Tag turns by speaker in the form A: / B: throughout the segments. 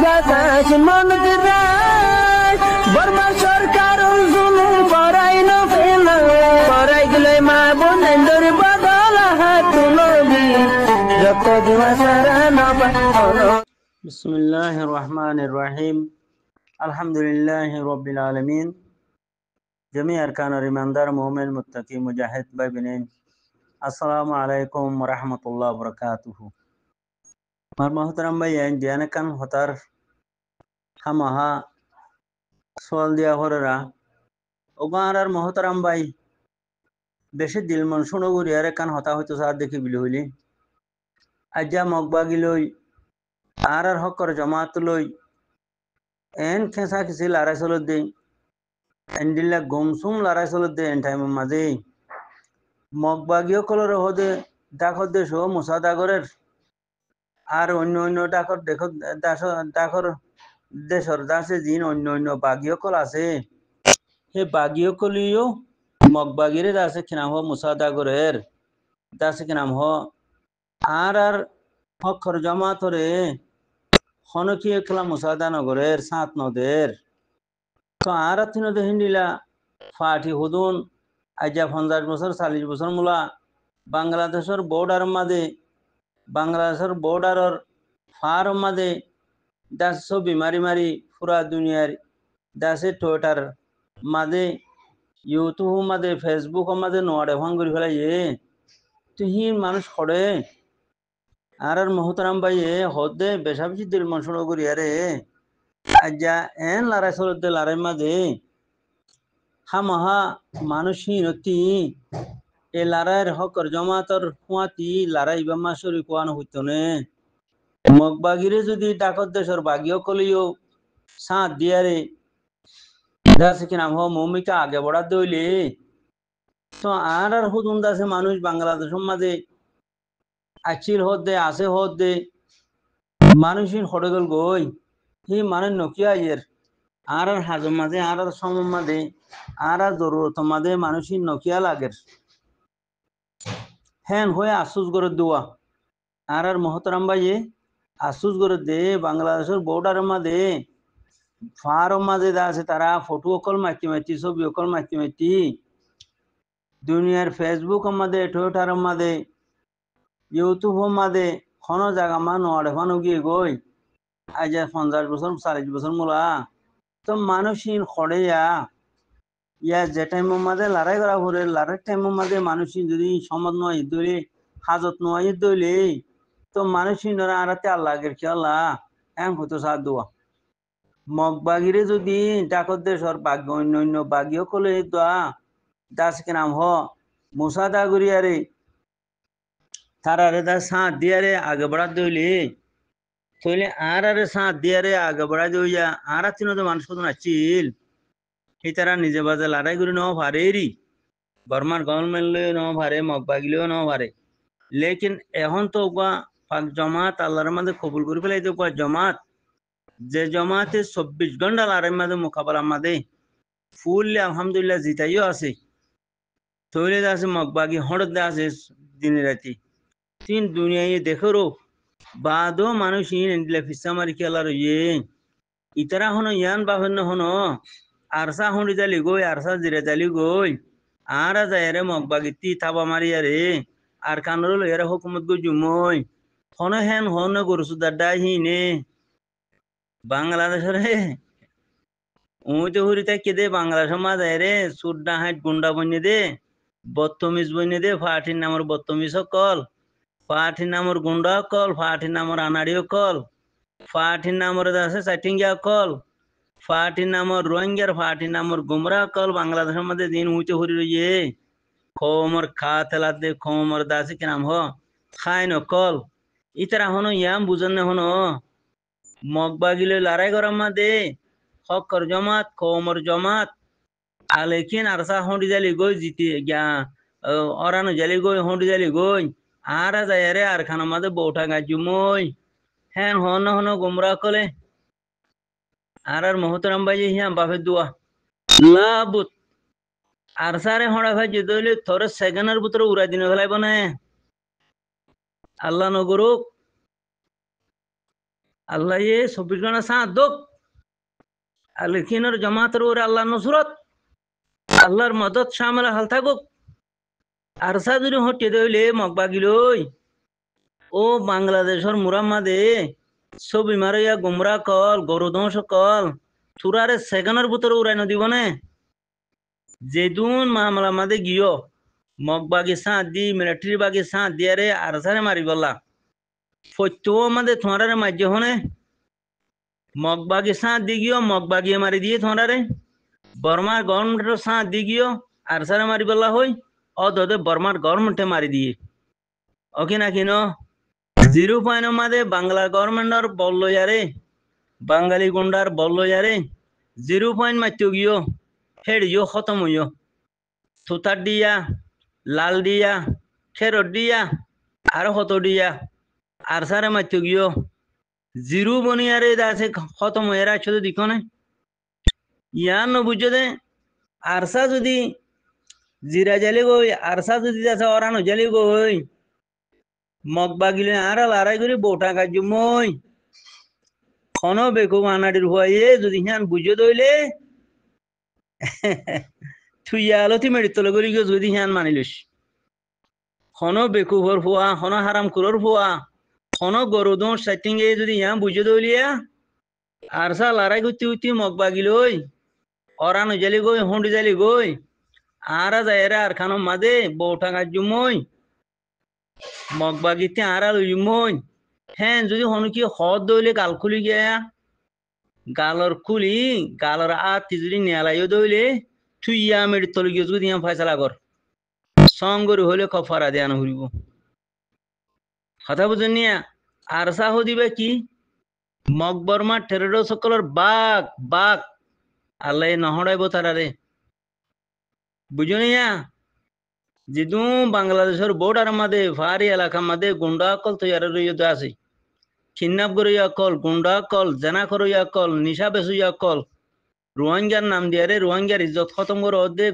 A: বাতাস মনত রায় বর্মা সরকার জুলুম করাই না ফেলা করাই গেলে মা বোনেদের বদল হাত নবী যত দিবা সারা না পালো। বিসমিল্লাহির রহমানির রহিম আলহামদুলিল্লাহি রাব্বিল আলামিন জমি আরকানের ইমানদার মুমিন মুত্তাকি মুজাহিদ ভাই বিনেন আসসালামু আলাইকুম ওয়া রাহমাতুল্লাহি ওয়া বারাকাতুহু। মার মোহতারাম ভাই আইন দিয়ানে কান হতার হামাহা সোয়াল দিয়া হররা ওগার আর মোহতারাম ভাই বেশি দিল মন শুনো গুরিয়ারে কান হতা হইতো সার দেখি বিলি হইলি আজ্জা মগবাগি লই আর হকর জমাত লই এন খেসা খিসি লারাই চলত দে এন্ডিল্লা গমসুম লারাই চলত দে এন টাইম মাঝে মগবাগিও কলর হদে ডাকর দেশ মুসা ডাগরের আর অন্য অন্য ডাকর দেখো ডাকর দেশর দাসে জিন অন্য অন্য বাগিও কল আছে সেই বাগিও কলিও মগবাগিরে দাসে কিনাম হ মুসা ডাগরের দাসে কিনাম হ আর হকর জমাতরে হনকিয়ে খেলা মুসাদা নগরের সাত নদের তো আর তিনদে হিন্দিলা ফাটি হুদুন আজ্জা 50 বছর 40 বছর মূলা বাংলাদেশের বর্ডারের ফার মাঝে দাস ছবি মারি মারি পুরা দুনিয়ার দাসে টুইটার মাঝে ইউটিউব মাঝে ফেসবুক মাঝে নোয়ারে ভাঙ করে ফেলাই তুই মানুষ করে আর মোহতারাম ভাই হদে বেশা বেশি দিল মনসুর করি আরে আজ্জা এন লড়াই চলতে লড়াই মাঝে হামাহা মানুষই এ লড়াইয়ের হকর জমাতর হুয়াতি লড়াই বা মাসুরি কোয়ানো হইতো নে মগবাগিরে যদি ডাকত দেশের বাগিও কলিও সাঁত দিয়ারে দাসে কি নাম হ মমিকা আগে বড়া দইলে তো আর হুদুন দাসে মানুষ বাংলাদেশের মাঝে আচিল হদে আছে হদে মানুষের হড়গল গই হি মানুষ নকিয়া ইয়ের আর হাজম মাঝে আর সম মাঝে আর জরুরত মাঝে মানুষের নকিয়া লাগের হ্যান হয়ে আফসুস করে দোয়া আর মোহতারাম ভাইয়ে আফসুস করে দে বাংলাদেশের বর্ডারের মাঝে ফার মাঝে আছে তারা ফটো অকল মাতি মাতি ছবি অকল মাতি মাতি দুনিয়ার ফেসবুক মাঝে টুইটার মাঝে ইউটিউব মাঝে কোনো জায়গা মা নড়ে ফানো গিয়ে গই আজ 50 বছর 40 বছর মূলা তো মানুষই খড়ে ইয়া যে টাইমের মাঝে লড়াই করা পরে লড়াই টাইমের মাঝে মানুষই যদি সমাজ নয় দইলে হাজত নয় দইলে তো মানুষই নরা আরাতে আল্লাহর কি আল্লাহ এম হতো সাথ দোয়া মগবাগিরে যদি ডাকত দেশর বাগ্য অন্য অন্য বাগিও কলে দোয়া দাস কে নাম হ মুসা দাগুরিয়ারে তারারে দা সাঁত দিয়ারে আগে বাড়া দইলে তইলে আর সাঁত দিয়ারে আগে বাড়া দইয়া আর তিনতে মানুষ কত নাচিল সেই তারা নিজে বাজে লড়াই করে নেওয়া পারেরি বর্মার গভর্নমেন্ট লয়ে নেওয়া পারে মগবাগিলেও নেওয়া পারে লেকিন এখন তো পাক জমাত আল্লাহর মাঝে কবুল করে ফেলাইতে জমাত যে জমাতে 24 ঘন্টা লড়াইয়ের মাঝে মোকাবেলা মাঝে ফুললে আলহামদুলিল্লাহ জিতাইও আছে তৈলে আছে মগবাগি হড়দ আছে দিনে রাতি তিন দুনিয়ায় দেখো বাদও মানুষ ইন্দিলা ফিসা মারি খেলার ইতারা হনো ইয়ান বাহন হনো আরসা হন্ডি জালি গই আরসা জিরে জালি গই আর যায় মগবাগিতি থাবা মারি আরে আর কানর এরা হুকুমত গো জুমই হন হেন হন গরু সুদার ডাই হিনে বাংলাদেশের উঁচু হুরিতে কেদে বাংলাদেশের মাঝে রে সুড্ডা হাইট গুন্ডা বন্যে দে বত্তমিজ বন্যে দে ফাটির নামর বত্তমিজ কল ফাটির নামর গুন্ডা কল ফাটির নামর আনাড়িও কল ফাটির নামর আছে চাটিঙ্গিয়া কল ফাটির নামর রোহিঙ্গার ফাটির নামর গুমরা কল বাংলাদেশের মধ্যে দিন উঁচু হুরি রইয়ে খোমর খা তেলা দে খোমর দাসে কি নাম হ খাই ন কল ইতারা হনো ইয়াম বুঝন হনো মগবাগিলে লড়াই করার মাঝে হকর জমাত খোমর জমাত আলেকিন আরসা হন্ডি জালি গই জিতি গিয়া অরানো জালি গই হন্ডি জালি গই আর যায় রে আর খানা মাঝে বউটা গাজু মই হ্যান হন হন গুমরা কলে আর মোহতরাম ভাই হিয়া বাপের দোয়া লাভুত আর সারে হড়া ভাই যদি থরে সেকেন্ডের ভিতরে উড়াই দিনে ফেলাইব না আল্লাহ নগরুক আল্লাহ এ 24 ঘন্টা সাঁত দোক আলিখিনের জামাতের ওরে আল্লাহ নসরত আল্লাহর মদত শামলা হাল থাকুক আর সাদুরি হটে দইলে মগবাগিলই ও বাংলাদেশের মুরাম্মাদে ছবি মারিয়া গুমরা কল গরুদংশ কল থুরারে সেকেন্ডের ভিতরে উড়াই নদীবনে যেদুন মামলা মাদে গিয়ে মগবাগি সাঁত দি মিলিটারি বাগি সাঁত দিয়ারে আর সারে মারি বললা ফত্যও মাদে থোঁড়ারে মাজ্য হনে মগবাগি সাঁত দি গিয়ে মগবাগিয়ে মারি দিয়ে থোঁড়ারে বর্মার গভর্নমেন্টের সাঁত দি গিয়ে আর সারে মারি বললা হই অদে বর্মার গভর্নমেন্টে মারি দিয়ে ওকে না কিনো 0 পয়েন্ট মাদে বাংলা গভর্নমেন্টর বললো ইয়ারে বাঙালি গুন্ডার বললো ইয়ারে 0 পয়েন্ট মারতে গিয়ে হেড়িও খতম হইও থুতার দিয়া লাল দিয়া খেরত দিয়া আরো কত দিয়া আর সারে মারতে গিয়ে 0 বনিয়ারে আছে খতম হয়ে রাখছো তো দিকনে ইয়ার ন বুঝছো দে আরসা যদি জিরা জালি গই আরসা যদি আছে অরানো জালি গই মগবাগিলে আড়াল আড়াই করে বউটা কাজ মই খনো বেকু আনাডির হুয়াইয়ে যদি হিয়ান বুঝে দইলে থুইয়া আলতি মেড়ি তলে করি গিয়ে যদি হিয়ান মানিলিস খনো বেকুভর হুয়া খনো হারাম কুরর হুয়া খনো গরু দোষ সেটিং এ যদি হিয়ান বুঝে দইলিয়া আরসা লড়াই করতে করতে মগবাগিলই অরানো জালি গই হুন্ডি জালি গই আরা যায়রা আর খানো মাদে বউটা কাজ মই মগবাগিতে আরা লই মই হ্যাঁ যদি হনু কি হদ দইলে গাল খুলি গিয়া গালর খুলি গালর আতি যদি নেলাইও দইলে থুইয়া মেড়ি তলে গিয়ে যদি ফয়সালা কর সঙ্গরি হলে কফারা দেয়ান হইব কথা বুঝুন নিয়া আর সাহ দিবে কি মকবরমা টেরোর সকলের বাঘ বাঘ আল্লাহ নহড়াইব তারারে বুঝুনিয়া যেদু বাংলাদেশের বর্ডার মাদে ফারি এলাকা মাদে গুন্ডা কল তৈয়ার রইতে আছে কিডন্যাপ করিয়া কল গুন্ডা কল জেনা করিয়া কল নিশা বেচুইয়া কল রোহিঙ্গার নাম দিয়ারে রোহিঙ্গার ইজ্জত খতম করে দে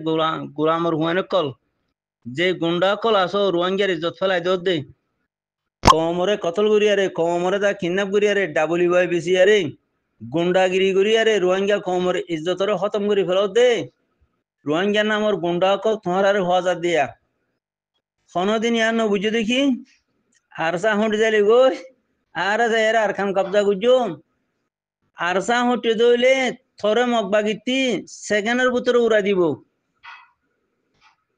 A: গোলামর হুয়ানে কল যে গুন্ডা কল আসো রোহিঙ্গার ইজ্জত ফেলাই দে কমরে কতল করিয়ারে কমরে দা কিডন্যাপ করিয়ারে WYBC গুন্ডাগিরি করিয়ারে রোহিঙ্গা কমরে ইজ্জতরে খতম করে ফেল দে রোহিঙ্গার নামর গুন্ডা কল তোমার আর হওয়া দিয়া কোনদিন ইয়ার ন বুঝে দেখি আরসা হুঁটে যালি গই আর যাইরা আর খান কবজা গুজো আরসা হুঁটে দইলে থরে মগবাগিতি সেকেন্ডের ভিতরে উড়া দিব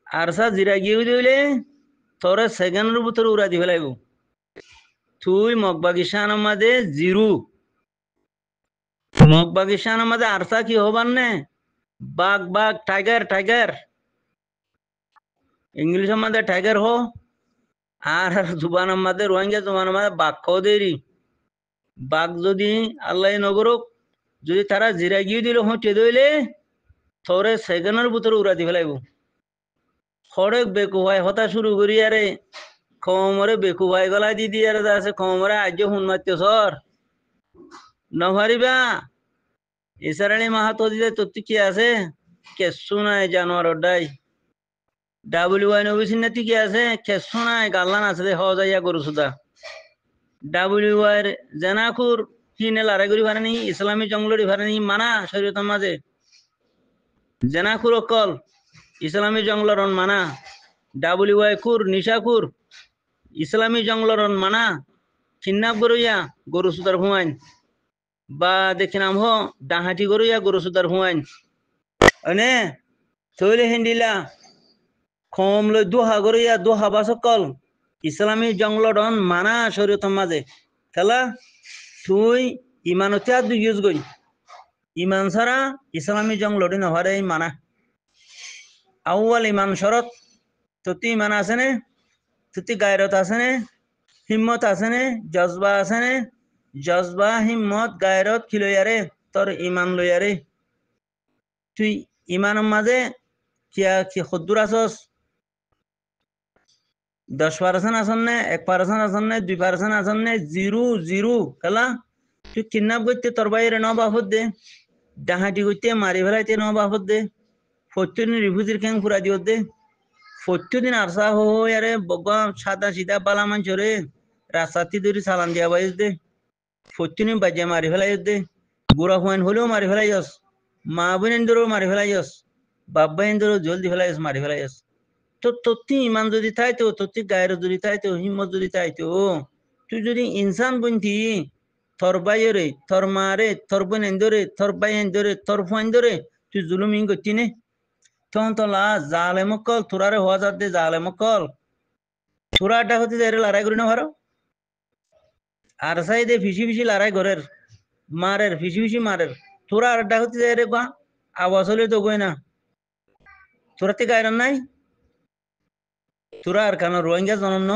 A: আরসা জিরা গিয়ে দইলে থরে সেকেন্ডের ভিতরে উড়া দি ফেলাইব তুই মগবাগিশান মাদে জিরু মগবাগিশান মাদে আরসা কি হবার নে বাঘ বাঘ টাইগার টাইগার ইংলিশ মাদে টাইগার হো আর জুবান মাদে রোহিঙ্গা জুবান মাদে বাঘ খাও দেরি বাঘ যদি আল্লাহ নগরক যদি তারা জিরা গিয়ে দিল হটে দইলে থরে সেকেন্ডের ভিতরে উড়া দি ফেলাইব খড়ে বেকু ভাই হতা শুরু করি আরে কমরে বেকু ভাই গলায় দি দিয়ে আছে কমরে আজ হুন মারতে সর নভারিবা ইসারানি মাহাতো দিলে তোর কি আছে কেসু নাই জানোয়ার ডাই WY নবিসিন কি আছে কেসু নাই গাল্লান আছে দে হওয়া যাইয়া গরু সুদা WY জেনাকুর কিনে লড়াই করি পারেনি ইসলামী জঙ্গলরি পারেনি মানা শরীয়তের মাঝে জেনাকুর অকল ইসলামী জঙ্গলরন মানা WY কুর নিশাকুর ইসলামী জঙ্গলরন মানা কিডন্যাপ করিয়া গরু সুদার হুয়াইন বা দেখি নাম হ ডাহাটি করিয়া গরু সুদার হুয়াইন অনে তৈলে হিন্দিলা কম লই দুহা করিয়া দুহা বাসকল ইসলামী জঙ্গলরন মানা শরীয়তের মাঝে খেলা তুই ইমানতে আর দুই ইউজ গই ইমান ছাড়া ইসলামী জঙ্গলটি নহরে মানা আউয়াল ইমান শরত তুই ইমান আছে নে তুই গায়রত আছে নে হিম্মত আছে নে জজবা আছে নে জজবা হিম্মত গায়রত কি লইয়ারে তোর ইমান লইয়ারে তুই ইমানের মাঝে কিয়া কি খদ্দুর আসস 10% আসন নে 1% আসন নে 2% আসন নে জিরো জিরো খেলা তুই কিডন্যাপ করতে তোর বাইরে ন বাপত দে ডাহাটি করতে মারি ফেলাইতে ন বাপত দে 40 দিন রিফিউজির ক্যাম্প পুরা দিও দে 40 দিন আরসা হো আরে বগা সাদা সিধা বালা মানছরে রাস্তাতি ধরে সালান দিয়া বাইজ দে ফত্যুনি বাজে মারি ফেলাই দে বুড়া হুয়ান হলেও মারি ফেলাইস মা বোনেন্দ্রও মারি ফেলাইস বাব্বা এন্দ্রও জলদি ফেলাইস মারি ফেলাইস তো তোর ইমান যদি থাইতো তোর গায়ের যদি থাইতো হিম্মত যদি থাইতো তুই যদি ইনসান বনতি তোর বাইরে তোর মারে তোর বোনেন্দরে তোর ভাই এন্দরে তোর ফুয়েন্দরে তুই জুলুম ইন করতি নে তখন তো লা জালে মক্কল তোরারে হওয়া যাত দে জালে মক্কল তোরা আড্ডা হতে যাই লড়াই করি না ভারো আর সাই দে ফিসি ফিসি লড়াই ঘরের মারের ফিসি ফিসি মারের তোরা আড্ডা হতে যাই রে বা আওয়াজ হলে তো গই না তোরা তে গায়রান নাই তোরা আর কানো রোহিঙ্গা জনন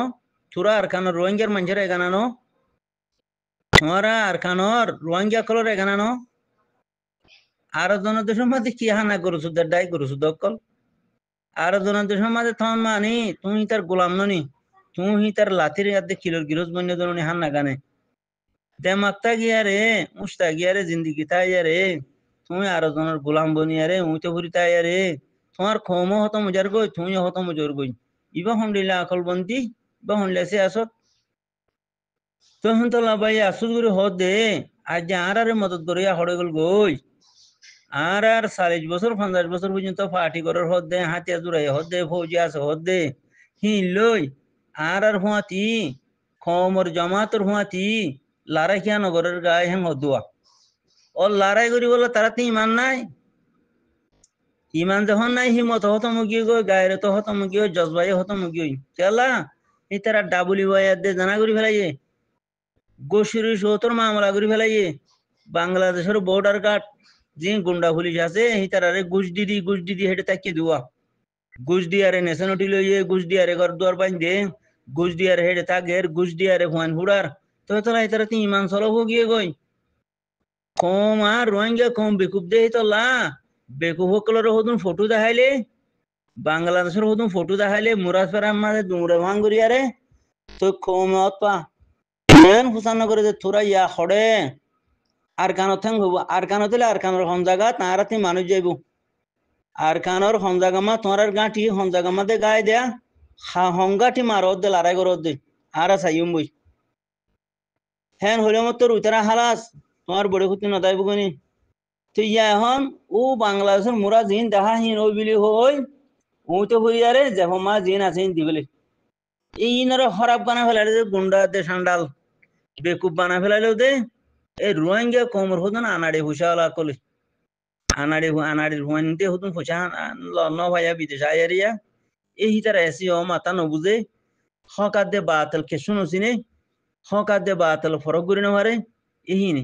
A: তোরা আর কানো রোহিঙ্গার মানুষের এখানানো তোমরা আর কানোর রোহিঙ্গা কলর এখানানো আর জন দেশের মধ্যে কি হানা করছু দাই করছু দকল আর জন দেশের মধ্যে তখন মানি তুমি তার গোলাম ননি তুমি তার লাথির ইয়াদে কিলোর গিরোজ বন্য জননি হান্না গানে দেমাক্তা গিয়া রে উস্তা গিয়া রে জিন্দিগি তাই রে তুমি আর জনের গোলাম বনিয়া রে উইতে ভরি তাই রে তোমার খমও হতো মজার গই তুমি হতো মজর গই ইবা হমলিলা আকল বন্তি বা হমলেছে আসত তখন তো লাভাই আসুদ করে হদ দে আজ আর মদত করিয়া হড়ে গল গই আর 40 বছর 50 বছর পর্যন্ত পার্টি করার হদ দে হাতিয়া জুড়াই হদ দে ফৌজি আছে হদ দে লই আর হুয়াতি খমর জমাতর হুয়াতি লারাই কিয়া নগরের গায়ে হেন হদুয়া ও লড়াই করি বলে তারা তো ইমান নাই ইমান যখন নাই হিমত হত মুগি গই গায়ের তো হত মুগি জজবাই হত মুগি কেলা এই তারা ডাবলি ওয়াই দে জানা করি ফেলাইয়ে গোসুরি সত্তর মামলা করি ফেলাইয়ে বাংলাদেশের বর্ডার গার্ড যে গুন্ডা পুলিশ আছে এই তারারে ঘুষ দিদি হেঁটে তাকিয়ে দেওয়া ঘুষ দিয়ারে নেশানটি লইয়ে ঘুষ দিয়ারে ঘর দুয়ার বাইন দে ঘুষ দিয়ারে হেঁটে থাকের ঘুষ দিয়ারে হুয়ান হুড়ার তো তোলা এই তারা ইমান চলব গিয়ে গই কম আর রোহিঙ্গা কম বেকুব দে তোলা বেকুব সকলের হতুন ফটো দেখাইলে বাংলাদেশের হতুন ফটো দেখাইলে মুরাজ ফেরার মাঝে দুমড়ে ভাঙ করিয়ারে তো কম পা হুসান করে যে তোরা ইয়া হড়ে আর কানত থাং হবো আর কানত হলে আর কানোর হন জায়গা তাঁরা তুই মানুষ যাইব আর কানোর হন জায়গা মা তোমার গাঁটি হন জায়গা মাদে গায়ে দেয়া হংগাটি মারত দে লড়াই করত দে আর চাইম বই হ্যাঁ হলে মত তোর উতারা হালাস তোমার বড় ক্ষতি নদাইব গনি তো ইয়া এখন ও বাংলাদেশের মোরা জিন দেখা হিন ওই বিলি হই ও তো হইয়ারে যে মা জিন আছে দিবলে এই ইনারে খরাব বানা ফেলালে গুন্ডা দে সান্ডাল বেকুব বানা ফেলাইলেও দে এই রোহিঙ্গা কমর হতুন আনাড়ে হুসাওয়ালা কলে আনাড়ি রোহিঙ্গা হতুন ফুসা ন ভাইয়া বিদেশ আয়ারিয়া এই তারা এসি ও মাতা নবুঝে হকার দে বাতল খেসুন চিনে হকার দে বাতল ফরক করি নহারে ইহিনে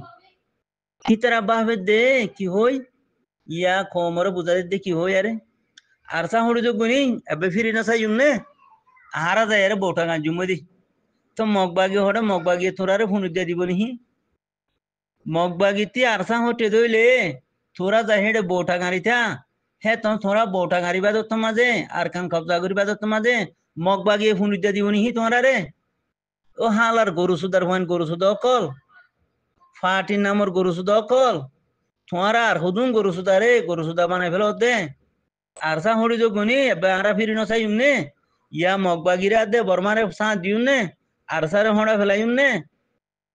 A: কি তারা বাহবে দে কি হই ইয়া কমর বুঝা দে কি হই আরে আর সা হড়ি যোগ গুনি এবে ফিরি না চাই নে আহারা যায় আরে বউটা গান জুমদি তো মগবাগি হড়ে মগবাগি তোরারে ফোন দিয়া দিব নিহি মগবাগিতি আরসা হটে দইলে তোরা যা হেডে বউটা গাড়িতা হে তো তোরা বউটা গাড়ি বাজত মাঝে আর কান কবজা করি বাজত মাঝে মগবাগিয়ে ফোন দিয়া দিব নিহি তোরা রে ও হালার গরু সুদার হন গরু সুদ অকল ফাটির নামর গরু সুদ অকল তোরা আর হুদুন গরু সুদা রে গরু সুদা বানাই ফেল দে আরসা হড়ি যোগ গুনি এবে আরা ফিরি নসাই নে ইয়া মগবাগিরা দে বর্মারে সা দিউ নে আরসারে হড়া ফেলাইম নে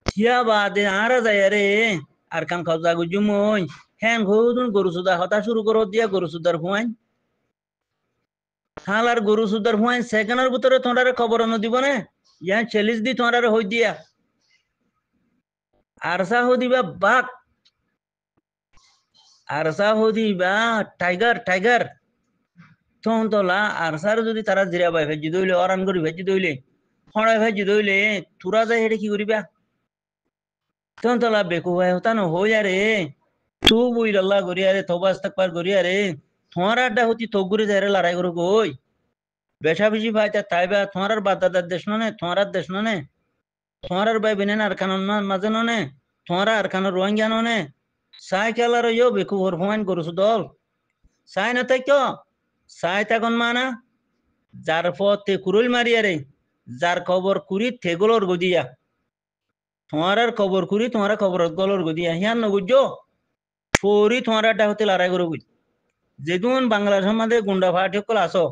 A: হিয়া বাদে আরা যায় রে আর কান কবজা গুজুম ওই হ্যাঁ ঘুদুন গরু সুদা হতা শুরু করো দিয়া গরু সুদার হুয়াইন হালার গরু সুদার হুয়াইন সেকেন্ডের ভিতরে তোমার খবর ন দিব না ইয়া 40 দি তোমার হই দিয়া আরসা হো দিবা বাঘ আরসা হো দিবা টাইগার টাইগার তখন তোলা আরসার যদি তারা জিরা বাই ভেজি দইলে অরান করি ভেজি দইলে হড়াই ভেজি দইলে তুরা যায় হেঁটে কি করিবা তখন তোলা বেকু ভাই হতা ন হই আরে তু বই আল্লাহ গরিয়ারে তবা ইস্তাকবার গরিয়ারে তোমার আড্ডা হতি তগুরে যারে লড়াই করো গই বেশা বেশি ভাই তাইবা তোমার বাদাদার দেশ নে তোমার দেশ নে তোমার ভাই বেনেন আর কানন মাঝে নে তোমার আর কানো রোহিঙ্গা নে সাই খেলার ইয়ো বেকু হর হুয়াইন করছু দল সাই না তাই তো সাই তখন মানা যার পথে কুরুল মারিয়ারে যার খবর কুরি থেগলর গদিয়া তোমার খবর কুরি তোমার খবর গলর গদিয়া হিয়ান নগুজো ফৌরি তোমার আড্ডা হতে লড়াই করো বুঝ যেদিন বাংলাদেশের মধ্যে গুন্ডা পার্টি সকল আসো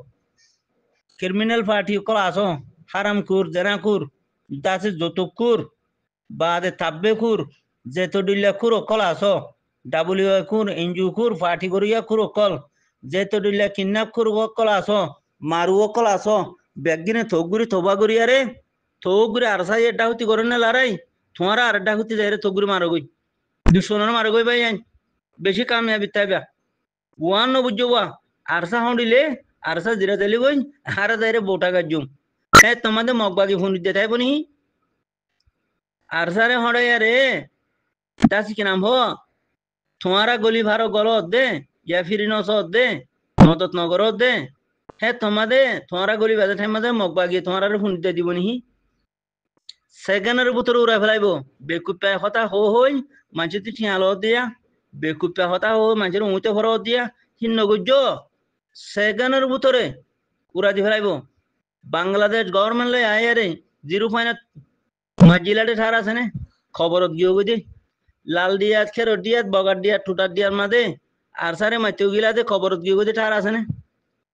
A: ক্রিমিনাল পার্টি সকল আসো হারামকুর জেনাকুর দাসে যতকুর বাদে তাব্বে খুর যেত ডিল্লা খুর অকল আস ডাবলিউ খুর এনজিও খুর পার্টি করিয়া খুর অকল যেত ডিল্লা কিডন্যাপ খুর অকল আস মারু অকল আস ব্যাগিনে থগুরি থবা করিয়ারে থগুরি আরসা এডা হতি করে না লারাই তোমারা আর এডা হতি যাই রে থগুরি মারো গই দুশোনার মারো গই ভাই আইন বেশি কামিয়াবি তাইবা ওয়ান ন বুঝছো ওয়া আরসা হন্ডিলে আরসা জিরা তেলি গই আর যাইরে বোটা গাজুম হ্যাঁ তোমাদের মগবাগি ফোন দিতে তাই বনি আরসারে হড়ে রে তাসি কি নাম হো তোমারা গলি ভারো গলত দে ইয়া ফিরি নসত দে মদত নগরত দে হ্যাঁ তোমাদের তোমারা গলি বাজে ঠাই মাঝে মগবাগি তোমারা ফোন দিতে দিব নিহি সেকেন্ডের ভিতরে উড়াই ফেলাইব বেকুপা কথা হই মানুষ তুই ঠিয়াল দিয়া বেকুপা কথা মানুষের উঁতে ভর দিয়া হিন্ন গুজ্জ সেকেন্ডের ভিতরে উড়া দি ফেলাইব বাংলাদেশ গভর্নমেন্ট লে আয়ারে 0 মাজিলাটে ঠার আছে না খবরত গিয়ে বুঝি লাল দিয়াত খেরত দিয়াত বগার দিয়াত টুটার দিয়ার মাঝে আর সারে মাতিও গিলাতে খবরত গিয়ে বুঝি ঠার আছে না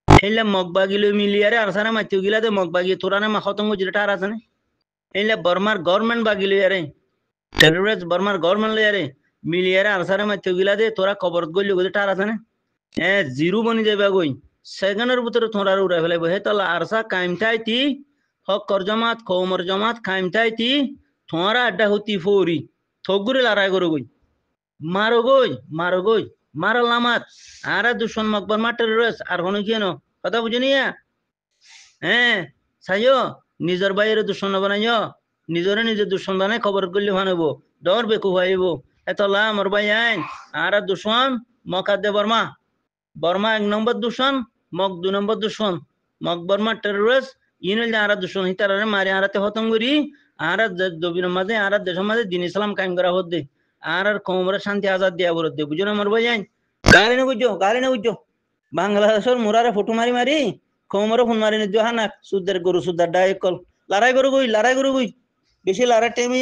A: এইলে মগবাগিলো মিলিয়ারে আর সারে মাতিও গিলাতে মগবাগি তোরানে মাখতঙ্গ জিলে ঠার আছে না এইলে বর্মার গভর্নমেন্ট বাগিলো ইয়ারে টেররিস্ট বর্মার গভর্নমেন্ট ইয়ারে মিলিয়ারে আর সারে মাতিও গিলাতে তোরা খবরত গইলি বুঝি ঠার আছে না জিরো বনি যাবে গই সেকেন্ডের ভিতরে তোরা উড়াই ফেলাইব হে তাহলে আরসা কাইমটাইতি হক কর জমাত খৌমর জমাত কাইমটাইতি তোরা আড্ডা হতি ফৌরি থগুরে লড়াই করো গই মারো গই মারো লামাত আর দুশ্মন মকবর মাঠের রয়েছ আর হনো কেন কথা বুঝিনি হ্যাঁ সাইও নিজের বাইরে দুশ্মন বানাইও নিজরে নিজে দুশ্মন বানাই খবর করলে ভানবো ডর বেকু ভাইব এতলা আমার ভাই আইন আর দুশ্মন মকাদ্দে বর্মা বর্মা 1 নম্বর দূষণ মগ 2 নম্বর দূষণ মগ বর্মা টেররিস্ট ইনলে আর দূষণ হিতারে মারি আরাতে হতম করি আর দবির মাঝে আর দেশের মাঝে দিন ইসলাম কায়েম করা হচ্ছে আর কমরে শান্তি আজাদ দিয়া বলতে বুঝো না আমার ভাই আইন গালি না বুঝছো বাংলাদেশের মুরারে ফটো মারি মারি কমরে ফোন মারি নিজ হানা সুদের গরু সুদার ডাই কল লড়াই করু গই বেশি লড়াই টাইমে